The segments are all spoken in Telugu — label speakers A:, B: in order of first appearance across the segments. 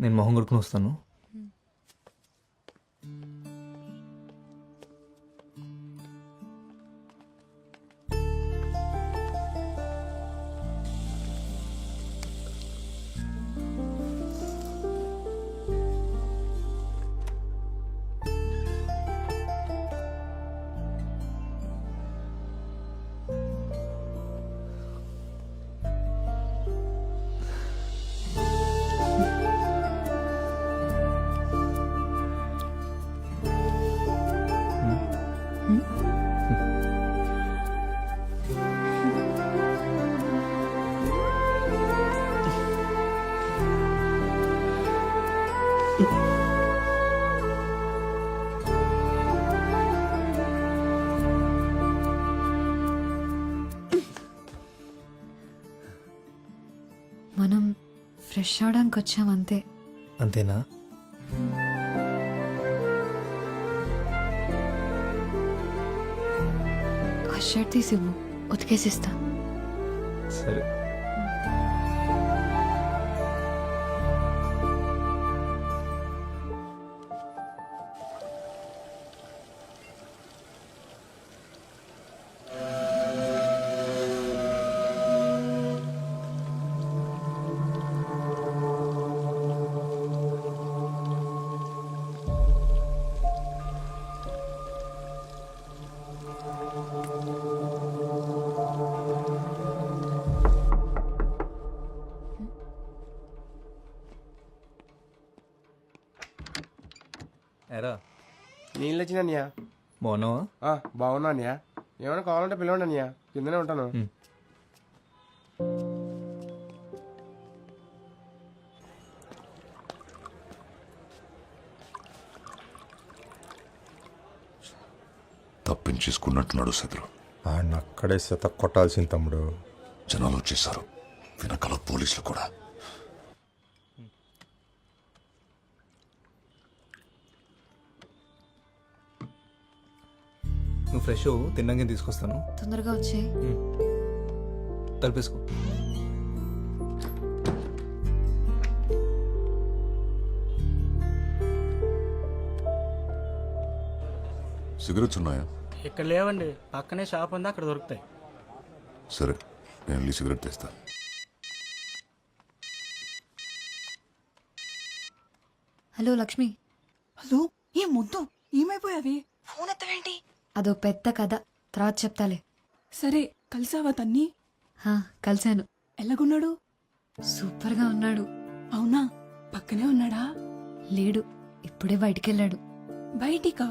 A: నేను మొహం కొడుకుని వస్తాను.
B: మనం ఫ్రెష్ అవడానికి వచ్చాం అంతే.
A: అంతేనా?
B: ఆ షర్ట్ తీసివ్వు, ఉతికేసిస్తా.
A: సరే. ఎరా
C: నీళ్ళు వచ్చినయ్యా.
A: బాగున్నావా?
C: బాగున్నా అన్నయ్య. ఏమైనా కావాలంటే పిలవండి అన్నయ్య, కిందనే ఉంటాను.
D: తప్పించేసుకున్నట్టున్నాడు శత్రు.
E: ఆయన అక్కడే శత కొట్టాల్సింది తమ్ముడు.
D: జనాలు వచ్చేసారు, వెనకాల పోలీసులు కూడా.
A: నువ్వు ఫ్రెష్ తిన్నాక తీసుకొస్తాను.
B: తొందరగా వచ్చే.
A: తలిపేసుకో.
D: సిగరెట్స్ ఉన్నాయా?
F: ఇక్కడ లేవండి, పక్కనే షాప్ ఉంది, అక్కడ దొరుకుతాయి.
D: సరే, నేను వెళ్ళి సిగరెట్ తెస్తా.
B: హలో లక్ష్మి.
G: హలో, ఏం ముద్దు ఏమైపోయావి? ఫోన్ ఎత్తవేంటి?
B: అదో పెద్ద కథ, తర్వాత చెప్తాలే.
G: సరే, కలిసావా తన్ని?
B: కలిశాను.
G: ఎలాగున్నాడు?
B: సూపర్గా ఉన్నాడు.
G: అవునా? పక్కనే ఉన్నాడా?
B: లేడు, ఇప్పుడే బయటికెళ్ళాడు.
G: బయటికా?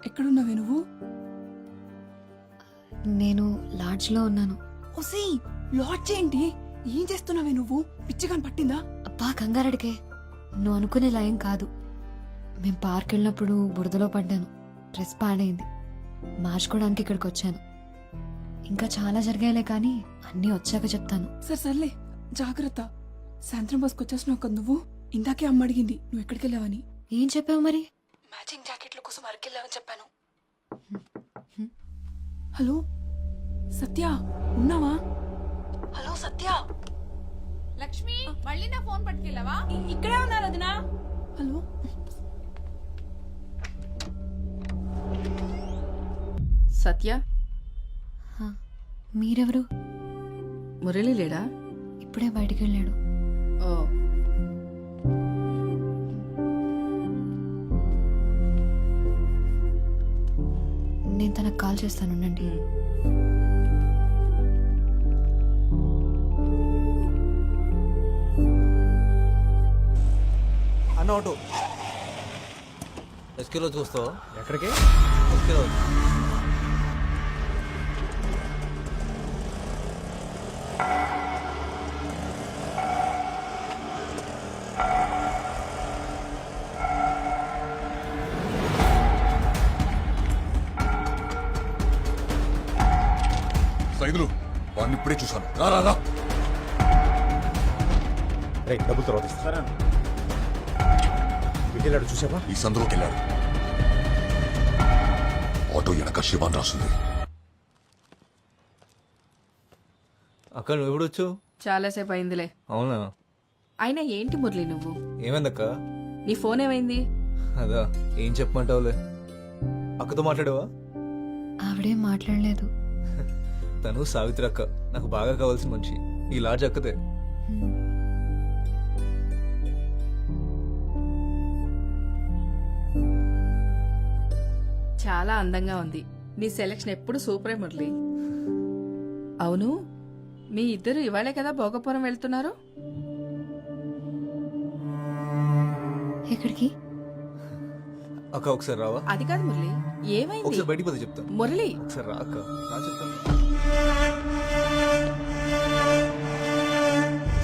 G: ఎక్కడున్నావే నువ్వు?
B: నేను లాడ్జ్లో ఉన్నాను.
G: ఓసీ, లాడ్జ్ ఏంటి? ఏం చేస్తున్నావే నువ్వు? పిచ్చిగాని పట్టిందా?
B: అబ్బా కంగారడికే, నువ్వు అనుకునే లయం కాదు. మేం పార్క్ వెళ్ళినప్పుడు బురదలో పడ్డాను, డ్రెస్ పాడైంది, మార్చుకోవడానికి ఇక్కడికి వచ్చాను. ఇంకా చాలా జరిగాయిలే కానీ అన్నీ వచ్చాక చెప్తాను.
G: సర్లే, జాగ్రత్త. సాయంత్రం బస్కి వచ్చేసినావు కదా నువ్వు. ఇందాకే అమ్మ అడిగింది నువ్వు ఎక్కడికి వెళ్ళావని.
B: ఏం చెప్పావు మరి?
G: మ్యాచింగ్ జాకెట్ల కోసం అరకెళ్ళావని చెప్పాను. హలో సత్య, ఉన్నావా? హలో సత్య.
H: లక్ష్మి, మళ్ళీ నా ఫోన్ పట్టుకెళ్ళావా?
G: ఇక్కడే ఉన్నారు వదినా. హలో
H: సత్య,
B: మీరెవరు?
H: మురళి లేడా?
B: ఇప్పుడే బయటికెళ్ళాడు.
H: ఓ,
B: నేను తనకు కాల్ చేస్తాను, ఉండండి.
A: అన్న ఆటో ఎస్కేలో చూస్తావా?
E: ఎక్కడికి?
A: ఎస్కేలో.
D: సైదులు, వాడిని ఇప్పుడే చూశాను. రా రా రా.
E: రే, డబ్బులు తర్వాత ఇస్తా. వెళ్ళాడు చూసావా?
D: ఈ సందులోకి వెళ్ళాడు. ఆటో వెనక శివాన్ రాస్తుంది.
A: అక్క నువ్వు ఎప్పుడు వచ్చావు?
H: చాలాసేపు అయిందిలే.
A: అవునా?
H: అయినా ఏంటి మురళి నువ్వు?
A: ఏమైందక్క?
H: నీ ఫోన్ ఏమైంది?
A: అదా, ఏం చెప్పమంటావులే. అక్కతో మాట్లాడావా?
B: ఆవిడేం మాట్లాడలేదు.
A: తను సావిత్రి అక్క, నాకు బాగా కావాల్సిన మనిషి. ఈ లాడ్జ్ అక్కతే.
H: చాలా అందంగా ఉంది. నీ సెలక్షన్ ఎప్పుడు సూపరే మురళి. అవును, మీ ఇద్దరు ఇవాళే కదా భోగపురం వెళ్తున్నారు?
B: ఎక్కడికి?
A: అక్క ఒకసారి రావా?
H: అది కాదు మురళి, ఏమైంది?
A: ఒకసారి బయటికి పోతే చెప్తాను.
H: మురళి,
A: ఒకసారి రా అక్క, రా చెప్తాను.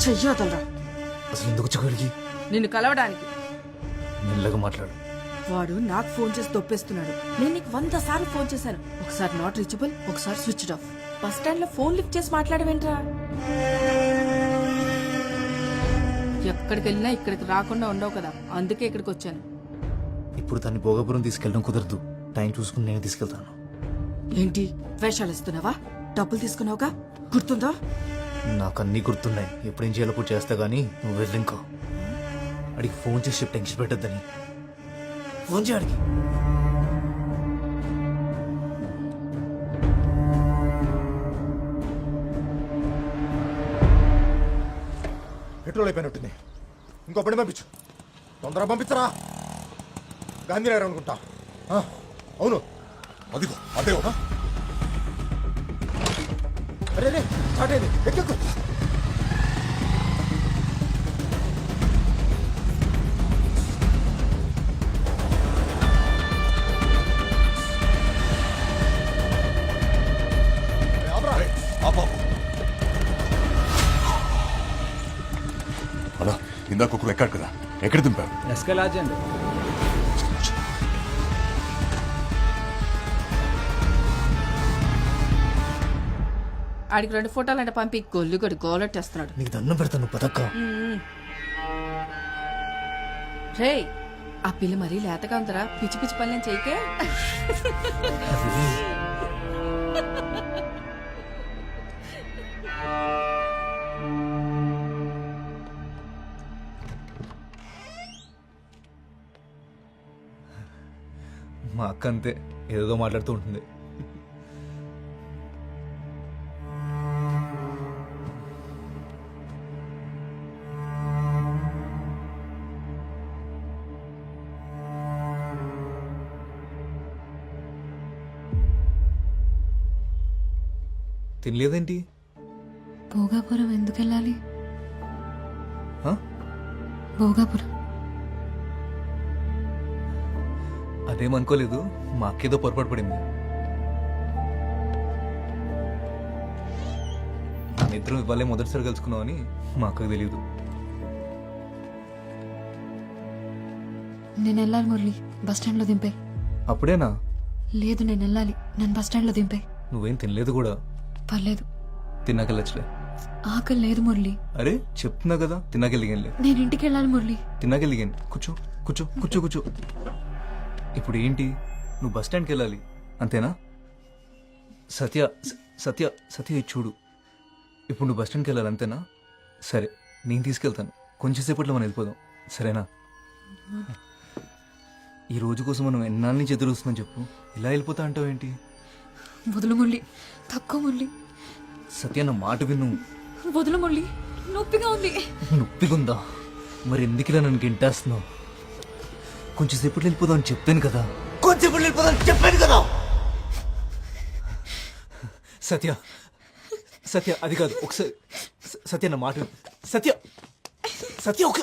H: చెయ్యొదలరా.
A: అసలు ఎందుకు వచ్చి
H: నిన్ను కలవడానికి.
A: మెల్లగా మాట్లాడు.
H: వాడు నాకు ఫోన్ చేసి దొప్పేస్తున్నాడు. నేను నీకు 100 సార్లు ఫోన్ చేశాను. ఒకసారి నాట్ రీచబుల్, ఒకసారి స్విచ్ ఆఫ్. బస్ స్టాండ్ లో ఫోన్ లిఫ్ట్ చేసి మాట్లాడవేంట్రా? ఎక్కడికి వెళ్ళినా ఇక్కడికి రాకుండా ఉండవు కదా, అందుకే ఇక్కడికి వచ్చాను.
I: ఇప్పుడు దాన్ని భోగపురం తీసుకెళ్ళడం కుదరదు. టైం చూసుకుని నేను తీసుకెళ్తాను.
H: ఏంటి వేషాలు ఇస్తున్నావా? డబ్బులు తీసుకున్నావుగా, గుర్తుందా?
I: నాకు అన్నీ గుర్తున్నాయి. ఎప్పుడేం చేయాలో అప్పుడు చేస్తా గానీ నువ్వు వెళ్ళి ఇంకో అడిగి ఫోన్ చేసి చెప్పి టెన్షన్ పెట్టద్దని. ఫోన్ చేయడికి.
E: పెట్రోల్ అయిపోయినట్టుంది. ఇంకో పని పంపించు. తొందరగా పంపించరా. గాంధీనగర్ అనుకుంటా. అవును,
D: అదిగో అదే.
E: అరే రే, స్టార్ట్ అయింది. ఎక్కెక్కు.
D: అలా ఇందాక ఒకరు ఎక్కాడు కదా, ఎక్కడ దింపారు?
F: ఎస్కే లాడ్జ్ అండి.
H: ఆడికి 2 ఫోటోలు అంటే పంపి గొల్లుగడి గోలెట్టేస్తున్నాడు.
I: నీకు దండం పెడతాను పదక్క.
H: రే, ఆ పిల్ల మరీ లేతగా ఉందరా. పిచ్చి పిచ్చి పనులేం చేయకే.
A: మా అక్క అంతే, ఏదో మాట్లాడుతూ ఉంటుంది. తినలేదేంటి?
B: భోగాపురం ఎందుకు వెళ్ళాలి?
A: హ?
B: భోగాపురం
A: అదేమనుకోలేదు, మా అక్కేదో పొరపాటు పడింది. మన ఇద్దరం ఇవ్వాలే మొదటిసారి కలుసుకున్నామని మా అక్కకు తెలియదు.
B: నేను వెళ్ళాలి మురళి, బస్ స్టాండ్ లో దింపే.
A: అప్పుడేనా?
B: లేదు, నేను వెళ్ళాలి. నన్ను బస్ స్టాండ్ లో దింపే.
A: నువ్వేం తినలేదు కూడా.
B: పర్లేదు,
A: తిన్నాకెళ్ళచ్చులే.
B: ఆకలి లేదు మురళి.
A: అరే చెప్తున్నా కదా, తిన్నాకెళ్ళిగానులే.
B: నేను ఇంటికి వెళ్ళాలి మురళి.
A: తిన్నాకెళ్ళిగాను. కూర్చో కూర్చో కూర్చో కూర్చో. ఇప్పుడు ఏంటి, నువ్వు బస్ స్టాండ్కి వెళ్ళాలి అంతేనా? సత్య సత్య సత్య ఇది చూడు, ఇప్పుడు నువ్వు బస్ స్టాండ్కి వెళ్ళాలి అంతేనా? సరే, నేను తీసుకెళ్తాను. కొంచెం సేపట్లో మనం వెళ్ళిపోదాం, సరేనా? ఈ రోజు కోసం మనం ఎన్నాళ్ళ నుంచి ఎదురు వస్తుందని చెప్పు. ఇలా వెళ్ళిపోతా అంటావు ఏంటి?
B: వదులు మురళి, తక్కువ మురళి.
A: సత్య నా మాట విను.
B: వదులు మురళి, నొప్పిగా ఉంది.
A: నొప్పిగుందా? మరి ఎందుకు ఇలా నన్ను గింటేస్తున్నావు? కొంచెం సేపట్లో వెళ్ళిపోదాం అని చెప్పాను కదా. కొంచెం వెళ్ళిపోదాం చెప్పాను కదా. సత్య సత్య అది కాదు, ఒకసారి సత్య నా మాట విను. సత్య సత్య ఒక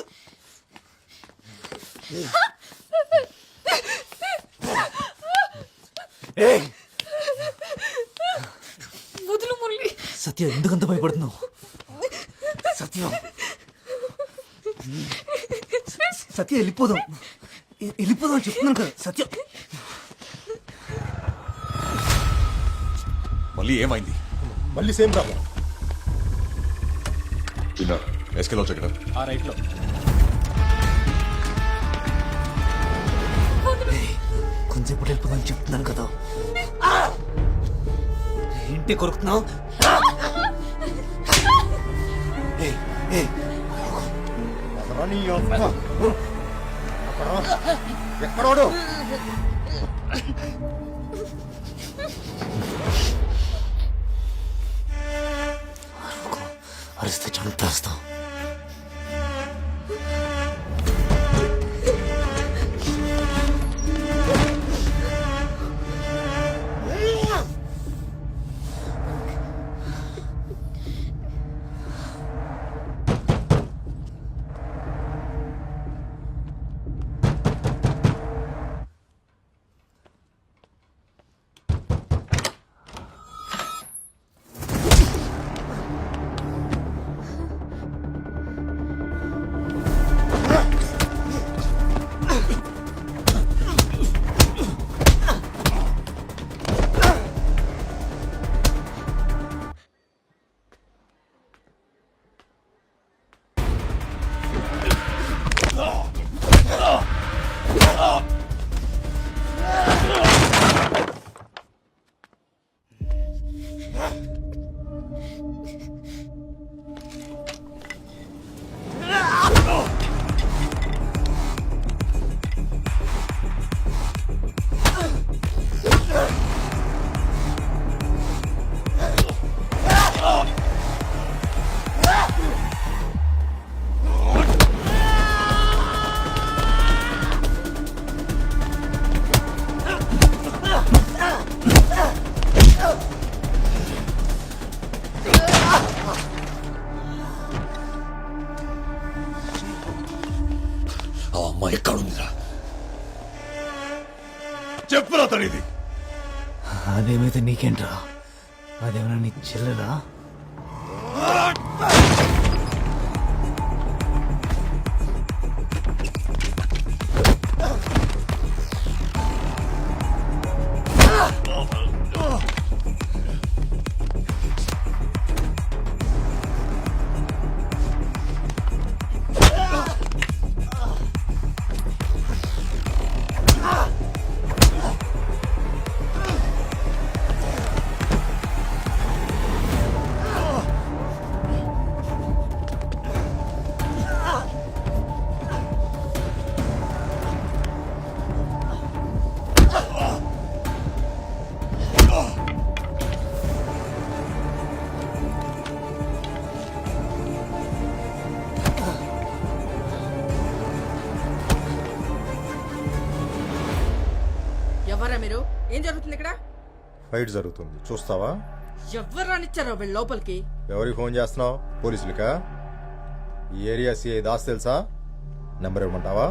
B: వదులు మురళి.
A: సత్య ఎందుకంత భయపడుతున్నావు? సత్య సత్య వెళ్ళిపోదాం, వెళ్ళిపోదాం చెప్తున్నాను కదా. సత్య
D: మళ్ళీ ఏమైంది?
E: మళ్ళీ సేమ్ ప్రాబ్లం.
D: ఎస్కేలో ఎక్కడ?
F: ఆ రైట్లో.
A: కొంచెం వెళ్ళిపోదాం చెప్తున్నాను కదా. ఏంటి కొరుకుతున్నావు?
E: నీ అమ్మ. అక్కడ ఎక్కడోడు
I: అరిస్తే చంపేస్తాం.
D: ఆ అమ్మాయి ఎక్కడుందిరా? చెప్పురా తడిది.
I: అదేమైతే నీకేంట్రా? అదేమైనా నీ చెల్లెలా?
H: ఎవరా మీరు? ఏం జరుగుతుంది ఇక్కడ?
E: ఫైట్ జరుగుతుంది చూస్తావా?
H: ఎవరు రానిచ్చారో వీళ్ళ లోపలికి?
E: ఎవరికి ఫోన్ చేస్తున్నావు? పోలీసులకా? ఈ ఏరియా సిఐ దాస్ తెలుసా? నెంబర్ ఇవ్వమంటావా?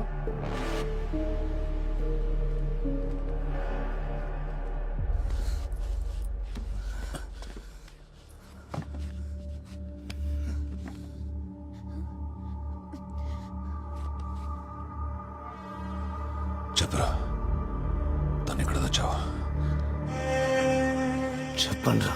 D: చెప్పురా, తను ఎక్కడ తెచ్చావా?
I: చెప్పండి రా.